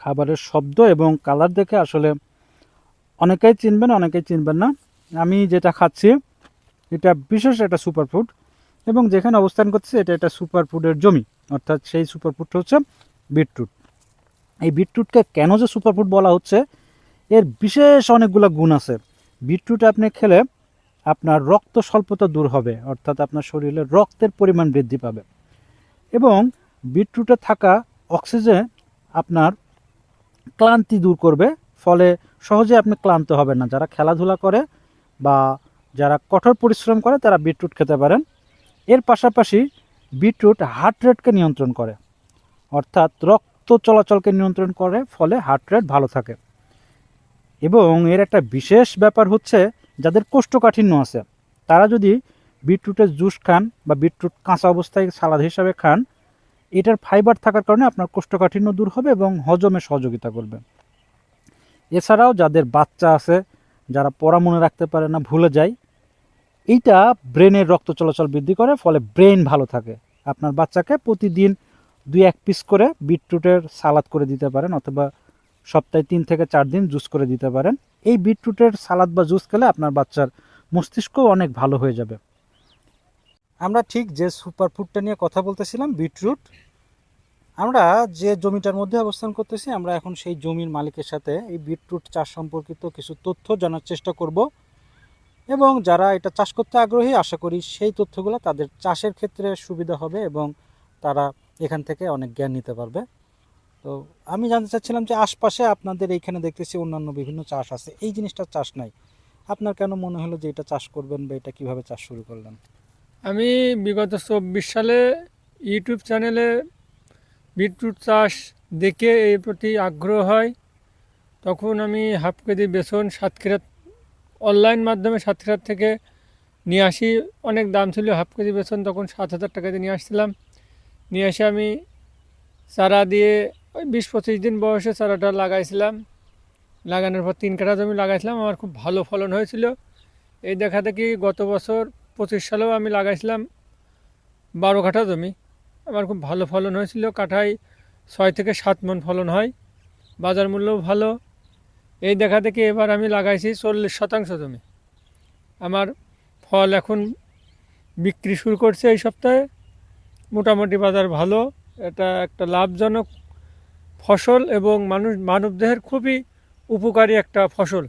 খাবারের শব্দ এবং কালার দেখে আসলে অনেকেই চিনবেন, অনেকেই চিনবেন না। আমি যেটা খাচ্ছি এটা বিশেষ একটা সুপারফুড, এবং যেখানে অবস্থান করছে এটা একটা সুপারফুডের জমি, অর্থাৎ সেই সুপারফুডটা হচ্ছে বিটরুট। এই বিটরুটকে কেন যে সুপারফুড বলা হচ্ছে, এর বিশেষ অনেকগুলো গুণ আছে। বিটরুট আপনি খেলে আপনার রক্ত স্বল্পতা দূর হবে, অর্থাৎ আপনার শরীরে রক্তের পরিমাণ বৃদ্ধি পাবে, এবং বিটরুটে থাকা অক্সিজেন আপনার ক্লান্তি দূর করবে, ফলে সহজে আপনি ক্লান্ত হবেন না। যারা খেলাধুলা করে বা যারা কঠোর পরিশ্রম করে তারা বিটরুট খেতে পারেন। এর পাশাপাশি বিটরুট হার্ট রেটকে নিয়ন্ত্রণ করে, অর্থাৎ রক্ত চলাচলকে নিয়ন্ত্রণ করে, ফলে হার্ট রেট ভালো থাকে। এবং এর একটা বিশেষ ব্যাপার হচ্ছে, যাদের কোষ্ঠকাঠিন্য আছে তারা যদি বিটরুটের জুস খান বা বিটরুট কাঁচা অবস্থায় সালাদ হিসাবে খান, এটার ফাইবার থাকার কারণে আপনার কোষ্ঠকাঠিন্য দূর হবে এবং হজমে সহযোগিতা করবে। এছাড়াও যাদের বাচ্চা আছে, যারা পড়া মনে রাখতে পারে না, ভুলে যায়, এইটা ব্রেনের রক্ত চলাচল বৃদ্ধি করে, ফলে ব্রেন ভালো থাকে। আপনার বাচ্চাকে প্রতিদিন 2-1 পিস করে বিটরুটের সালাদ করে দিতে পারেন, অথবা সপ্তাহে 3 থেকে 4 দিন জুস করে দিতে পারেন। এই বিটরুটের সালাদ বা জুস খেলে আপনার বাচ্চার মস্তিষ্ক অনেক ভালো হয়ে যাবে। আমরা ঠিক যে সুপারফুডটা নিয়ে কথা বলতেছিলাম, বিটরুট, আমরা যে জমিটার মধ্যে অবস্থান করতেছি, আমরা এখন সেই জমির মালিকের সাথে এই বিটরুট চাষ সম্পর্কিত কিছু তথ্য জানার চেষ্টা করব, এবং যারা এটা চাষ করতে আগ্রহী আশা করি সেই তথ্যগুলো তাদের চাষের ক্ষেত্রে সুবিধা হবে এবং তারা এখান থেকে অনেক জ্ঞান নিতে পারবে। তো আমি জানতে চাচ্ছিলাম যে আশপাশে আপনাদের এইখানে দেখতেছি অন্যান্য বিভিন্ন চাষ আছে, এই জিনিসটা চাষ নাই, আপনার কেন মনে হলো যে এটা চাষ করবেন বা এটা কিভাবে চাষ শুরু করলেন? আমি বিগত 24 সালে ইউটিউব চ্যানেলে বিটরুট চাষ দেখে এর প্রতি আগ্রহ হয়। তখন আমি হাফ কেজি বেসন সাতক্ষীরা অনলাইন মাধ্যমে সাতক্ষীরা থেকে নিয়ে আসি। অনেক দাম ছিল হাফ কেজি বেসন, তখন 7,000 টাকা দিয়ে নিয়ে আসছিলাম। নিয়ে এসে আমি চারা দিয়ে ওই 20-25 দিন বয়সে চারাটা লাগাইছিলাম। লাগানোর পর 3 কাঠা জমি লাগাইছিলাম, আমার খুব ভালো ফলন হয়েছিল। এই দেখা দেখি গত বছর 25 সালেও আমি লাগাইছিলাম 12 কাঠা জমি, আমার খুব ভালো ফলন হয়েছিল। কাঠায় 6 থেকে 7 মণ ফলন হয়, বাজার মূল্যও ভালো। এই দেখা দেখি এবার আমি লাগাইছি 40% জমি। আমার ফল এখন বিক্রি শুরু করছে এই সপ্তাহে, মোটামুটি বাজার ভালো। এটা একটা লাভজনক ফসল এবং মানবদেহের খুবই উপকারী একটা ফসল।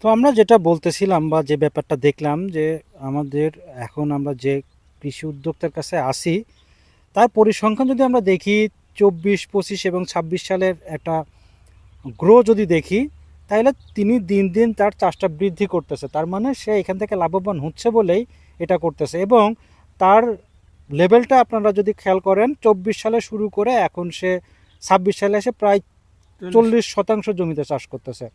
তো আমরা যেটা বলতেছিলাম বা যে ব্যাপারটা দেখলাম যে আমাদের এখন আমরা যে কৃষি উদ্যোক্তার কাছে আসি, তার পরিসংখ্যান যদি আমরা দেখি 24, 25 এবং 26 সালের একটা গ্রো যদি দেখি, তাহলে তিনি দিন দিন তার চাষটা বৃদ্ধি করতেছে। তার মানে সে এখান থেকে লাভবান হচ্ছে বলেই এটা করতেছে, এবং তার লেভেলটা আপনারা যদি খেয়াল করেন 24 সালে শুরু করে এখন সে 26 সালে এসে প্রায় 40% জমিতে চাষ করতেছে।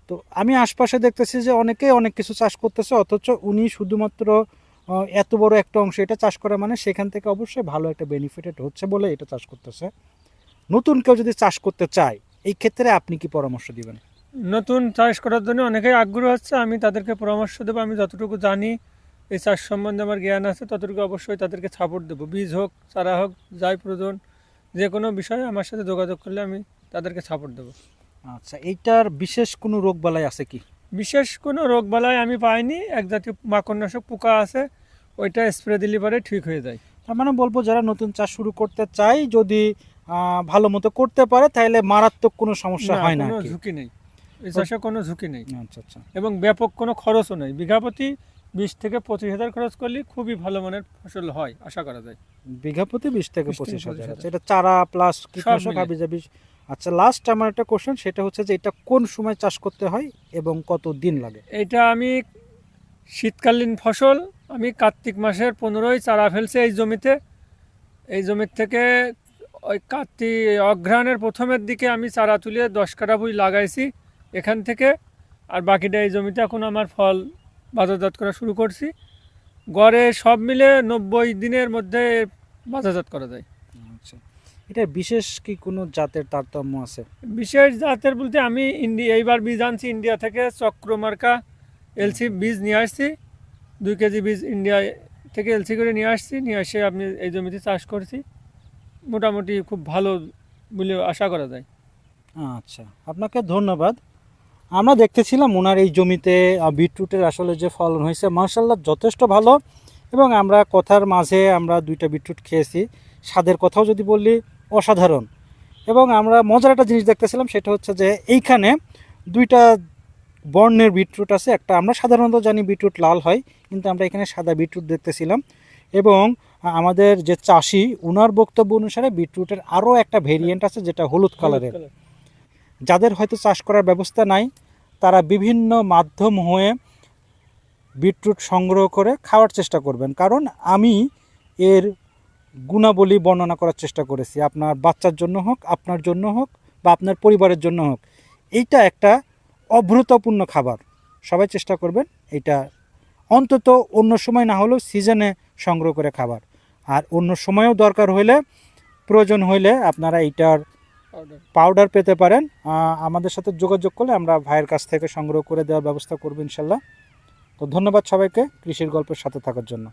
তো আমি আশপাশে দেখতেছি যে অনেকেই অনেক কিছু চাষ করতেছে, অথচ উনি শুধুমাত্র এত বড় একটা অংশ এটা চাষ করা, মানে সেখান থেকে অবশ্যই ভালো একটা বেনিফিটেড হচ্ছে বলে এটা চাষ করতেছে। নতুন কেউ যদি চাষ করতে চায়, এই ক্ষেত্রে আপনি কি পরামর্শ দিবেন? নতুন চাষ করার জন্য অনেকেই আগ্রহ হচ্ছে, আমি তাদেরকে পরামর্শ দেবো। আমি যতটুকু জানি এই চাষ সম্বন্ধে আমার জ্ঞান আছে, ততটুকু অবশ্যই তাদেরকে সাপোর্ট দেবো। বীজ হোক, চারা হোক, যাই প্রয়োজন, যে কোনো বিষয়ে আমার সাথে যোগাযোগ করলে আমি তাদেরকে সাপোর্ট দেবো। আচ্ছা, এইটার বিশেষ কোনো রোগ বালাই আছে কি? বিশেষ কোনো রোগবালাই আমি পাইনি। এক জাতীয় মাকড়নাশক পোকা আছে, ওইটা স্প্রে দিলে পরে ঠিক হয়ে যায়। তার মানে বলবো যারা নতুন চাষ শুরু করতে চায়, যদি ভালো মতো করতে পারে, তাহলে মারাত্মক কোনো সমস্যা না, হয় না কোনো আর কি। ঝুঁকি নেই, এই চাষে কোনো ঝুঁকি নেই। আচ্ছা আচ্ছা। এবং ব্যাপক কোনো খরচও নেই। বিঘা প্রতি 20 থেকে 25 হাজার খরচ করলে খুবই ভালো মানের ফসল হয়, আশা করা যায়। বিঘা প্রতি 20 থেকে 20 থেকে 25 হাজার। 25,000 আচ্ছা, এটা চারা প্লাস সব কীটনাশক মিলে। হাবিজাবি। আচ্ছা, লাস্ট আমার একটা কোশ্চেন, সেটা হচ্ছে যে এটা কোন সময় চাষ করতে হয় এবং কত দিন লাগে? এইটা আমি শীতকালীন ফসল, আমি কার্তিক মাসের 15ই চারা ফেলছি এই জমিতে। এই জমির থেকে ওই কার্তিক অঘ্রাণের প্রথমের দিকে আমি চারা তুলে 10 কাঠা বই লাগাইছি এখান থেকে। আর বাকিটা এই জমিতে এখন আমার ফল বাজারজাত করা শুরু করছি। গড়ে সব মিলে 90 দিনের মধ্যে বাজারজাত করা যায়। আচ্ছা, এটা বিশেষ কি কোনো জাতের তারতম্য আছে? বিশেষ জাতের বলতে আমি এইবার বীজ আনছি ইন্ডিয়া থেকে, চক্রমার্কা এলসি বীজ নিয়ে আসছি। 2 কেজি বীজ ইন্ডিয়া থেকে এলসি করে নিয়ে আসছি, নিয়ে এসে আপনি এই জমিতে চাষ করছি। মোটামুটি খুব ভালো বলে আশা করা যায়। আচ্ছা, আপনাকে ধন্যবাদ। আমরা দেখতেছিলাম ওনার এই জমিতে বিটরুটের আসলে যে ফলন হয়েছে মার্শাল্লাহ যথেষ্ট ভালো, এবং আমরা কথার মাঝে আমরা 2টা বিটরুট খেয়েছি, স্বাদের কথাও যদি বললি অসাধারণ। এবং আমরা মজার একটা জিনিস দেখতেছিলাম, সেটা হচ্ছে যে এইখানে 2টা বর্ণের বিটরুট আছে। একটা আমরা সাধারণত জানি বিটরুট লাল হয়, কিন্তু আমরা এখানে সাদা বিটরুট দেখতেছিলাম। এবং আমাদের যে চাষি ওনার বক্তব্য অনুসারে বিটরুটের আরও একটা ভেরিয়েন্ট আছে যেটা হলুদ কালারের। যাদের হয়তো চাষ করার ব্যবস্থা নাই, তারা বিভিন্ন মাধ্যম হয়ে বিটরুট সংগ্রহ করে খাওয়ার চেষ্টা করবেন, কারণ আমি এর গুণাবলী বর্ণনা করার চেষ্টা করেছি। আপনার বাচ্চার জন্য হোক, আপনার জন্য হোক, বা আপনার পরিবারের জন্য হোক, এইটা একটা অভূতপূর্ণ খাবার। সবাই চেষ্টা করবেন এটা অন্তত অন্য সময় না হলেও সিজনে সংগ্রহ করে খাবার। আর অন্য সময়েও দরকার হলে, প্রয়োজন হইলে আপনারা এইটার পাউডার পেতে পারেন। আমাদের সাথে যোগাযোগ করলে আমরা ভাইয়ের কাছ থেকে সংগ্রহ করে দেওয়ার ব্যবস্থা করব ইনশাল্লাহ। তো ধন্যবাদ সবাইকে কৃষির গল্পের সাথে থাকার জন্য।